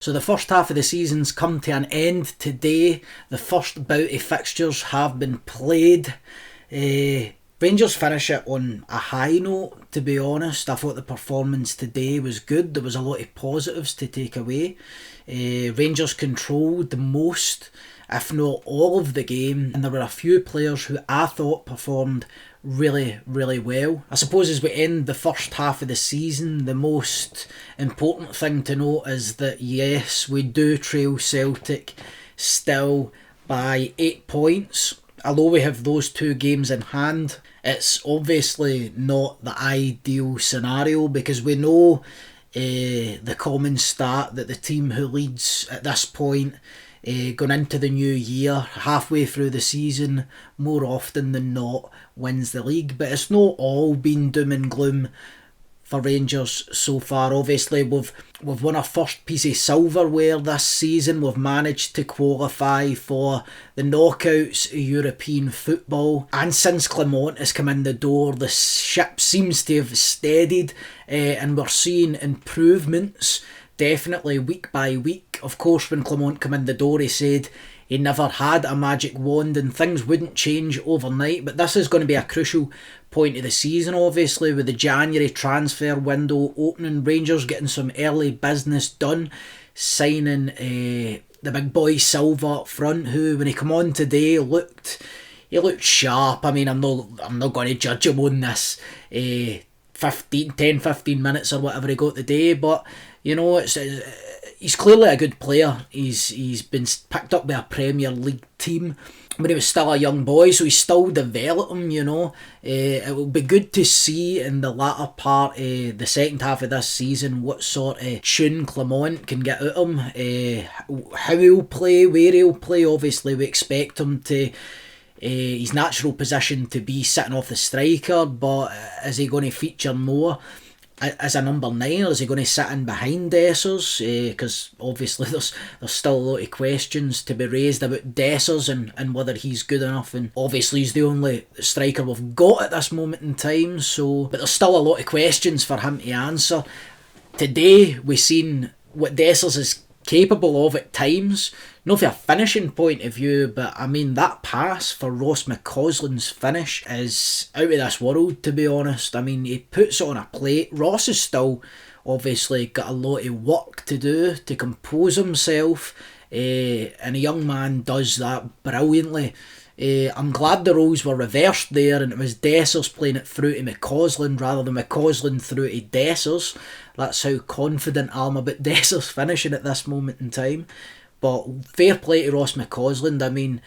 So the first half of the season's come to an end today. The first bout of fixtures have been played. Rangers finish it on a high note, to be honest. I thought the performance today was good. There was a lot of positives to take away. Rangers controlled most, if not all of the game, and there were a few players who I thought performed really, really well. I suppose as we end the first half of the season, the most important thing to note is that yes, we do trail Celtic still by 8 points. Although we have those 2 games in hand, it's obviously not the ideal scenario because we know the common stat that the team who leads at this point going into the new year, halfway through the season, more often than not wins the league. But it's not all been doom and gloom for Rangers so far. Obviously we've won our first piece of silverware this season. We've managed to qualify for the knockouts of European football, and since Clement has come in the door, the ship seems to have steadied, and we're seeing improvements definitely week by week. Of course, when Clement came in the door, he said he never had a magic wand and things wouldn't change overnight, but this is going to be a crucial point of the season, obviously, with the January transfer window opening. Rangers getting some early business done, signing the big boy Silva up front, who when he came on today looked sharp. I mean, I'm not going to judge him on this 10-15 minutes or whatever he got today, but you know, he's clearly a good player. He's been picked up by a Premier League team when he was still a young boy, so he's still developing, you know. It will be good to see in the latter part of the second half of this season what sort of tune Clement can get out of him, how he'll play, where he'll play. Obviously we expect him to his natural position to be sitting off the striker, but is he going to feature more as a number 9, or is he going to sit in behind Dessers? Because obviously there's still a lot of questions to be raised about Dessers and whether he's good enough, and obviously he's the only striker we've got at this moment in time, but there's still a lot of questions for him to answer. Today we've seen what Dessers is capable of at times, not from a finishing point of view, but I mean that pass for Ross McCausland's finish is out of this world, to be honest. I mean, he puts it on a plate. Ross has still obviously got a lot of work to do to compose himself, and a young man does that brilliantly. I'm glad the roles were reversed there and it was Dessers playing it through to McCausland rather than McCausland through to Dessers. That's how confident I am about Dessers finishing at this moment in time. But fair play to Ross McCausland. I mean,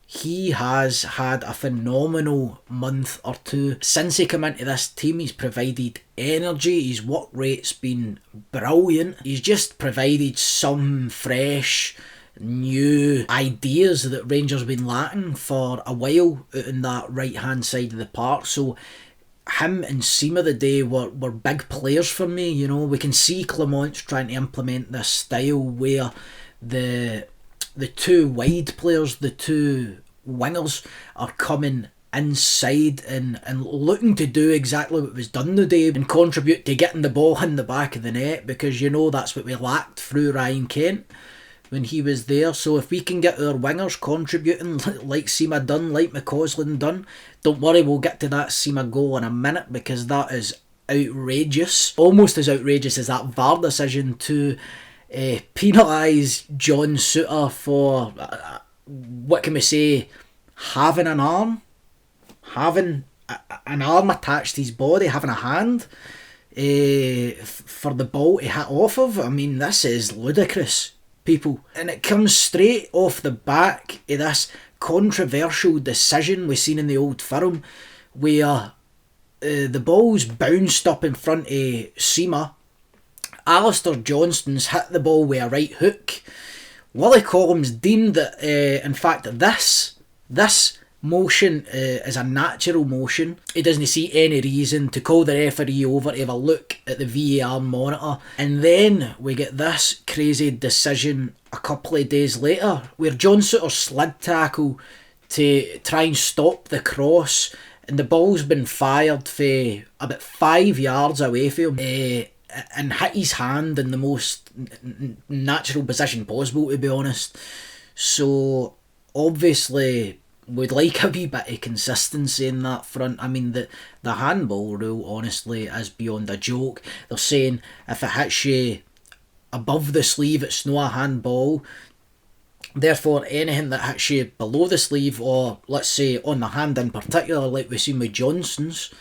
he has had a phenomenal month or two. Since he came into this team, he's provided energy. His work rate's been brilliant. He's just provided some fresh new ideas that Rangers have been lacking for a while out in that right hand side of the park. So him and Sima today were big players for me. You know, we can see Clement's trying to implement this style where the 2 wide players, the 2 wingers, are coming inside and looking to do exactly what was done today and contribute to getting the ball in the back of the net, because you know that's what we lacked through Ryan Kent when he was there. So if we can get our wingers contributing like Sima done, like McCausland done, don't worry, we'll get to that Sima goal in a minute, because that is outrageous. Almost as outrageous as that VAR decision to penalise John Souttar for, what can we say, having an arm attached to his body, having a hand for the ball to hit off of. I mean, this is ludicrous, people. And it comes straight off the back of this controversial decision we've seen in the Old Firm, where the ball's bounced up in front of Sima. Alistair Johnston's hit the ball with a right hook. Willie Collins deemed that in fact this motion is a natural motion. He doesn't see any reason to call the referee over to have a look at the VAR monitor. And then we get this crazy decision a couple of days later where John Souttar slid tackle to try and stop the cross, and the ball's been fired for about 5 yards away from him. and hit his hand in the most natural position possible, to be honest. So obviously we'd like a wee bit of consistency in that front. I mean, the handball rule, honestly, is beyond a joke. They're saying if it hits you above the sleeve, it's no a handball. Therefore, anything that hits you below the sleeve, or let's say on the hand in particular, like we've seen with Johnson's,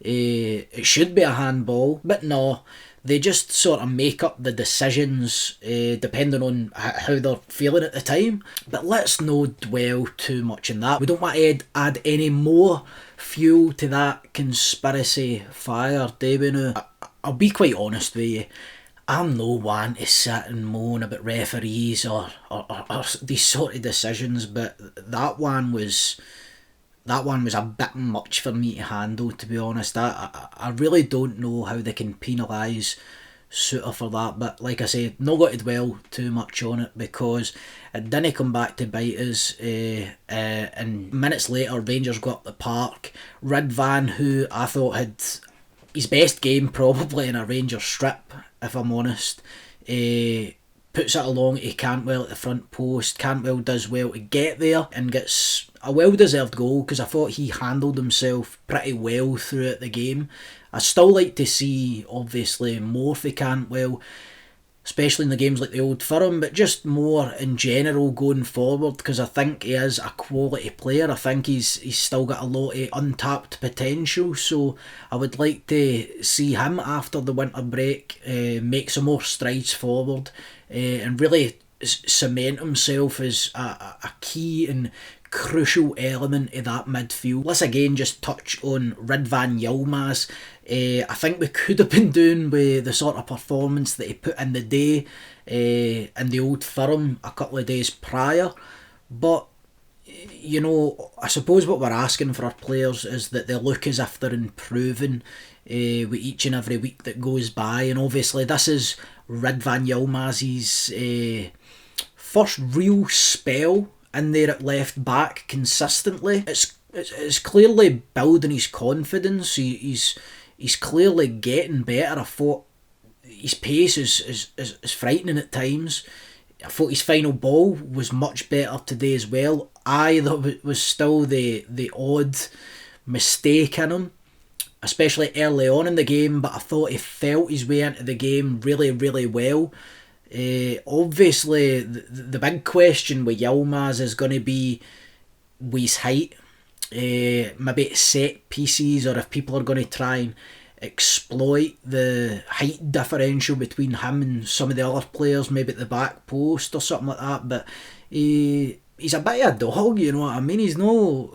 it should be a handball. But no, they just sort of make up the decisions depending on how they're feeling at the time. But let's not dwell too much on that. We don't want to add any more fuel to that conspiracy fire, do we now? I'll be quite honest with you. I'm no one to sit and moan about referees or these sort of decisions, but that one was a bit much for me to handle, to be honest. I really don't know how they can penalise Suter for that, but like I say, not got to dwell too much on it because it didn't come back to bite us, and minutes later Rangers got up the park. Ridvan, who I thought had his best game probably in a Rangers strip, if I'm honest, puts it along to Cantwell at the front post. Cantwell does well to get there and gets a well-deserved goal because I thought he handled himself pretty well throughout the game. I still like to see, obviously, more for Cantwell, especially in the games like the Old Firm, but just more in general going forward because I think he is a quality player. I think he's still got a lot of untapped potential, so I would like to see him after the winter break make some more strides forward and really cement himself as a key and crucial element of that midfield. Let's again just touch on Ridvan Yilmaz. I think we could have been doing with the sort of performance that he put in the day in the Old Firm a couple of days prior, but you know, I suppose what we're asking for our players is that they look as if they're improving with each and every week that goes by, and obviously this is Ridvan Yilmaz's first real spell in there at left back consistently. It's clearly building his confidence. He's clearly getting better. I thought his pace is frightening at times. I thought his final ball was much better today as well. There was still the odd mistake in him, especially early on in the game, but I thought he felt his way into the game really, really well. Obviously, the big question with Yilmaz is going to be with his height, maybe set pieces, or if people are going to try and exploit the height differential between him and some of the other players, maybe at the back post or something like that. But he's a bit of a dog, you know what I mean? He's no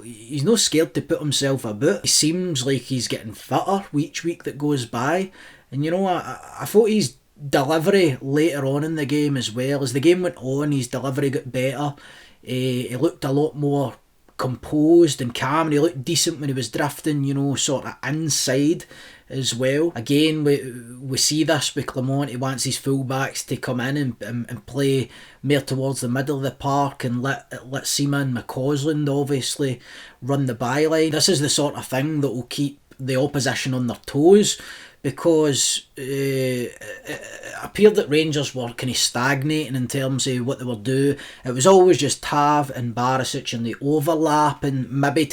scared to put himself about. He seems like he's getting fitter each week that goes by, and you know, I thought his delivery later on in the game as well. As the game went on, his delivery got better. He looked a lot more composed and calm, and he looked decent when he was drifting, you know, sort of inside as well. Again, we see this with Clement. He wants his fullbacks to come in and play more towards the middle of the park and let Seema and McCausland obviously run the byline. This is the sort of thing that will keep the opposition on their toes, because it appeared that Rangers were kind of stagnating in terms of what they were doing. It was always just Tav and Barisic and the overlap, and maybe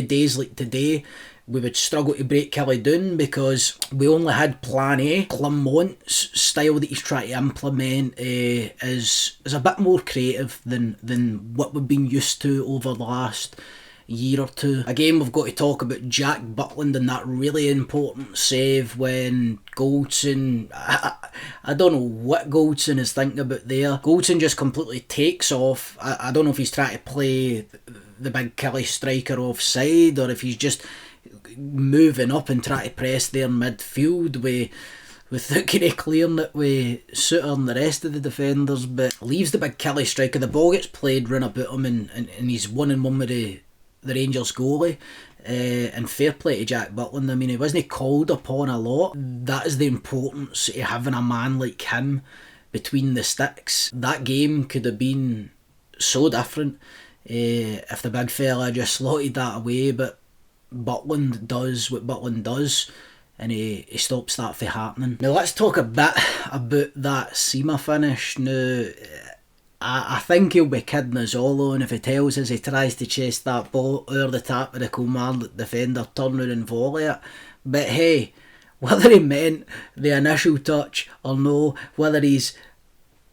days like today we would struggle to break Kelly down because we only had plan A. Clement's style that he's trying to implement is a bit more creative than what we've been used to over the last year or two. Again, we've got to talk about Jack Butland and that really important save when Goldson, I don't know what Goldson is thinking about there. Goldson just completely takes off. I don't know if he's trying to play the big Kelly striker offside, or if he's just moving up and trying to press their midfield without kind of clearing it with Suter and the rest of the defenders, but leaves the big Kelly striker. The ball gets played round about him and he's 1-on-1 with the Rangers goalie, and fair play to Jack Butland. I mean, he wasn't called upon a lot. That is the importance of having a man like him between the sticks. That game could have been so different if the big fella just slotted that away, but Butland does what Butland does. and he stops that from happening. Now let's talk a bit about that semi-finish. Now, I think he'll be kidding us all on if he tells us he tries to chase that ball over the top of the Kilmarnock defender, turn around and volley it. But hey, whether he meant the initial touch or no, whether he's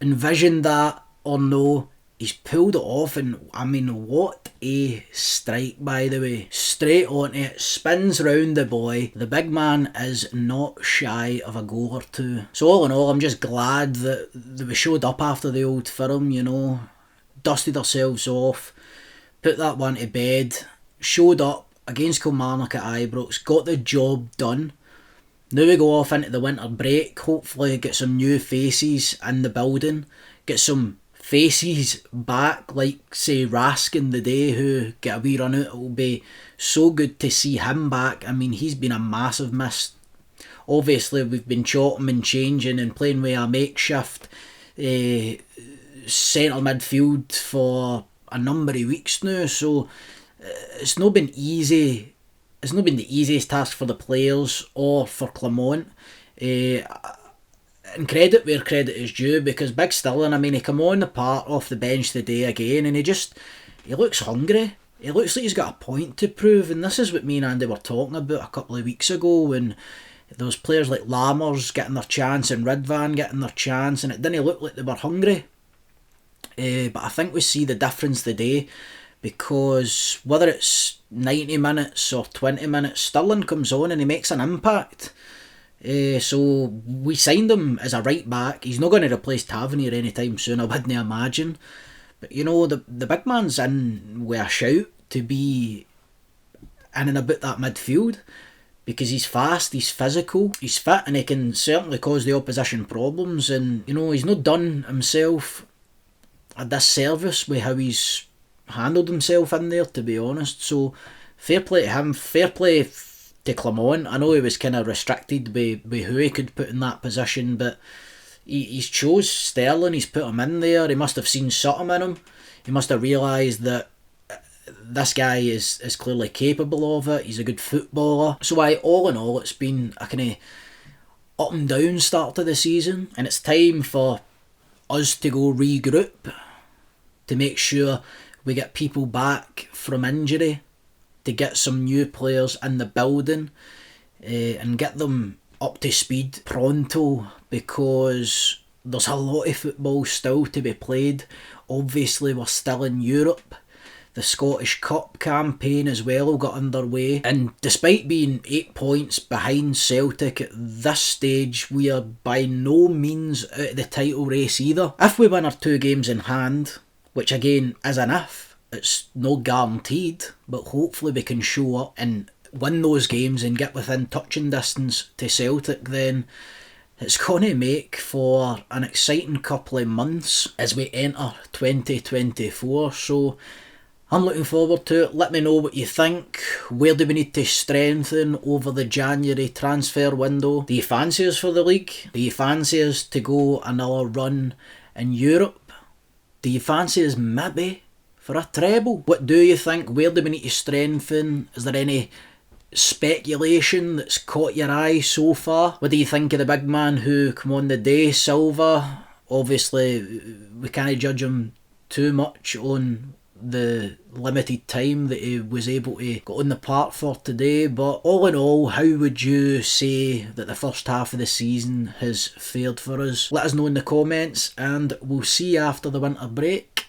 envisioned that or no, he's pulled it off, and I mean, what a strike, by the way. Straight on it, spins round the boy. The big man is not shy of a goal or two. So all in all, I'm just glad that we showed up after the Old Firm, you know, dusted ourselves off, put that one to bed, showed up against Kilmarnock at Ibrox, got the job done. Now we go off into the winter break, hopefully get some new faces in the building, get some faces back, like say Raskin the day, who get a wee run out. It will be so good to see him back. I mean, he's been a massive miss. Obviously we've been chopping and changing and playing with a makeshift centre midfield for a number of weeks now, so it's not been easy. It's not been the easiest task for the players or for Clement. And credit where credit is due, because Big Stirling, I mean, he come on the part off the bench today again, and he looks hungry. He looks like he's got a point to prove, and this is what me and Andy were talking about a couple of weeks ago, when those players like Lammers getting their chance and Ridvan getting their chance, and it didn't look like they were hungry. But I think we see the difference today, because whether it's 90 minutes or 20 minutes, Stirling comes on and he makes an impact. So we signed him as a right back. He's not going to replace Tavernier anytime soon, I wouldn't imagine. But you know, the big man's in with a shout to be in and about that midfield, because he's fast, he's physical, he's fit, and he can certainly cause the opposition problems. And you know, he's not done himself a disservice with how he's handled himself in there, to be honest. So fair play to him, fair play to Clement. I know he was kind of restricted by who he could put in that position, but he's chose Sterling, he's put him in there. He must have seen something in him. He must have realised that this guy is clearly capable of it. He's a good footballer. So all in all, it's been a kind of up and down start to the season, and it's time for us to go regroup to make sure we get people back from injury, to get some new players in the building, and get them up to speed pronto, because there's a lot of football still to be played. Obviously we're still in Europe. The Scottish Cup campaign as well got underway, and despite being 8 points behind Celtic at this stage, we are by no means out of the title race either. If we win our 2 games in hand, which again is an if, it's not guaranteed, but hopefully we can show up and win those games and get within touching distance to Celtic, then it's going to make for an exciting couple of months as we enter 2024. So I'm looking forward to it. Let me know what you think. Where do we need to strengthen over the January transfer window? Do you fancy us for the league? Do you fancy us to go another run in Europe? Do you fancy us maybe for a treble? What do you think? Where do we need to strengthen? Is there any speculation that's caught your eye so far? What do you think of the big man who come on the day, Silva? Obviously we can't judge him too much on the limited time that he was able to get on the park for today, but all in all, how would you say that the first half of the season has fared for us? Let us know in the comments, and we'll see you after the winter break.